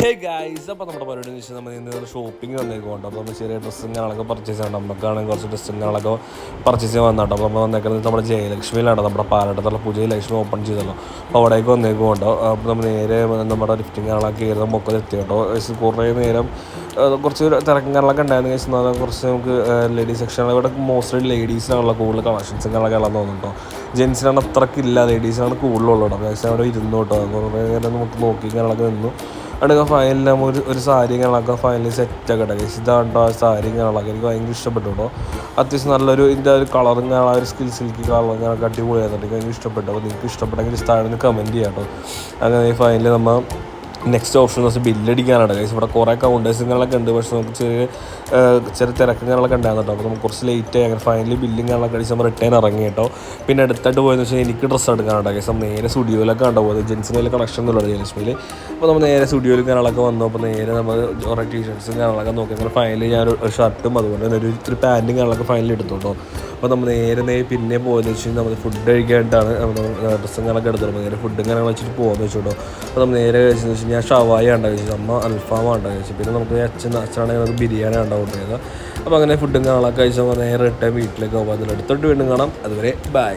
Hey guys, അപ്പോൾ നമ്മുടെ പരിപാടി വെച്ചാൽ നമ്മൾ ഇന്ന് ഷോപ്പിംഗ് വന്നേക്കുന്നുണ്ട്. അപ്പോൾ നമ്മൾ ചെറിയ ഡ്രസ്സും കാര്യങ്ങളൊക്കെ പർച്ചേസ് ചെയ്യണം. നമുക്കാണെങ്കിൽ കുറച്ച് ഡ്രസ്സും കാര്യങ്ങളൊക്കെ പർച്ചേസ് ചെയ്യാൻ വന്നിട്ടോ. അപ്പോൾ നമ്മൾ വന്നേക്കുന്നത് നമ്മുടെ ജയലക്ഷ്മിയിലാണ്. നമ്മുടെ പാലട്ടത്തുള്ള പുതിയ ലക്ഷ്മി ഓപ്പൺ ചെയ്തല്ലോ. അപ്പോൾ അവിടേക്ക് വന്നേക്കുന്നുണ്ടോ. അപ്പോൾ നമ്മൾ നേരെ നമ്മുടെ ലിഫ്റ്റിംഗ് കാര്യങ്ങളൊക്കെ കയറുന്ന മൊക്കലെത്തി കേട്ടോ. കുറേ നേരം കുറച്ച് തിരക്കും കാര്യങ്ങളൊക്കെ ഉണ്ടായിരുന്നു കഴിച്ച്. എന്നാൽ കുറച്ച് നമുക്ക് ലേഡീസ് സെക്ഷനിൽ ഇവിടെ മോസ്റ്റ്ലി ലേഡീസിനാണുള്ള കൂടുതൽ കളക്ഷൻസും കാര്യങ്ങളൊക്കെ ഉള്ളത് തോന്നുന്നുണ്ടോ. ജെൻസിനാണ് അത്രക്കില്ല, ലേഡീസിനാണ് കൂടുതലുള്ളത്. അപ്പോൾ അവിടെ ഇരുന്നു കേട്ടോ. കുറേ നേരം നമുക്ക് നോക്കി കാര്യങ്ങളൊക്കെ നിന്നു. അടുക്ക ഫൈനലിൽ ഒരു സാരി കാര്യങ്ങളൊക്കെ ഫൈനലി സെറ്റൊക്കെ ഇട്ടേ. ഇതാണ്ടോ ആ സാരി കാര്യങ്ങളൊക്കെ എനിക്ക് ഭയങ്കര ഇഷ്ടപ്പെട്ടു കേട്ടോ. അത്യാവശ്യം നല്ലൊരു ഇതിൻ്റെ ഒരു കളറും ആ ഒരു സിൽക്കി കളറും കാര്യങ്ങളൊക്കെ അടിപൊളിയായിരുന്നു. എനിക്ക് ഭയങ്കര ഇഷ്ടപ്പെട്ടു. അപ്പോൾ നിങ്ങൾക്ക് ഇഷ്ടപ്പെട്ടെങ്കിൽ താഴെ കമൻറ്റ് ചെയ്യാം കേട്ടോ. അങ്ങനെ ഫൈനലി നമ്മൾ നെക്സ്റ്റ് ഓപ്ഷൻ എന്ന് വെച്ചാൽ ബില്ലടിക്കാനാണ് ഗൈസ്. ഇവിടെ കുറേ കൗണ്ടേഴ്സുകളൊക്കെ ഉണ്ട്, പക്ഷേ നമുക്ക് ചെറിയ തിരക്കുകളൊക്കെ ഉണ്ടായിരുന്നു കേട്ടോ. അപ്പോൾ നമുക്ക് കുറച്ച് ലേറ്റ് ആയി. അങ്ങനെ ഫൈനലി ബില്ലിങ്ങാളൊക്കെ അടിച്ച് നമ്മൾ റിട്ടേൺ ഇറങ്ങി കേട്ടോ. പിന്നെ അടുത്തായിട്ട് പോയെന്ന് വെച്ചാൽ എനിക്ക് ഡ്രസ്സ് എടുക്കാനുണ്ടോ ഗൈസ്. നമ്മൾ നേരെ സ്റ്റുഡിയോയിലൊക്കെ കണ്ടു പോകുന്നത്. ജെൻസിന് വലിയ കണക്ഷൻ ഒന്നുമില്ല ജെൻസിൽ. അപ്പോൾ നമ്മൾ നേരെ സ്റ്റുഡിയോയിൽ കാര്യങ്ങളൊക്കെ വന്നു. അപ്പോൾ നേരെ നമ്മൾ കുറേ ടീഷർട്ട്സും കാര്യങ്ങളൊക്കെ നോക്കി. അങ്ങനെ ഫൈനലി ഞാൻ ഒരു ഷർട്ടും അതുപോലെ തന്നെ ഒരു പാൻറ്റും കാര്യങ്ങളൊക്കെ ഫൈനലി എടുത്തു കേട്ടോ. അപ്പോൾ നമ്മൾ നേരെ പിന്നെ പോയെന്ന് വെച്ച് കഴിഞ്ഞാൽ നമ്മൾ ഫുഡ് കഴിക്കാനായിട്ടാണ് ഡ്രസ്സും കാര്യങ്ങളൊക്കെ എടുത്തത്. നേരെ ഫുഡും കാര്യങ്ങൾ വെച്ചിട്ട് പോകുമെന്ന് വെച്ചു കേട്ടോ. അപ്പോൾ നമ്മൾ നേരെ കഴിച്ചെന്ന് വെച്ച് കഴിഞ്ഞാൽ ഷവായ ഉണ്ടാക്കി കഴിച്ചു, അമ്മ അൽഫാമ ഉണ്ടാക്കി കഴിച്ചു. പിന്നെ നമുക്ക് അച്ഛനാണെങ്കിൽ നമുക്ക് ബിരിയാണി ഉണ്ടാവും ചെയ്തത്. അപ്പോൾ അങ്ങനെ ഫുഡും കാര്യങ്ങളൊക്കെ കഴിച്ചാൽ നേരെ റിട്ടേൺ വീട്ടിലേക്ക് പോകുമ്പോൾ അതിലെടുത്തോട്ട് വീണ്ടും കാണാം. അതുവരെ ബൈ.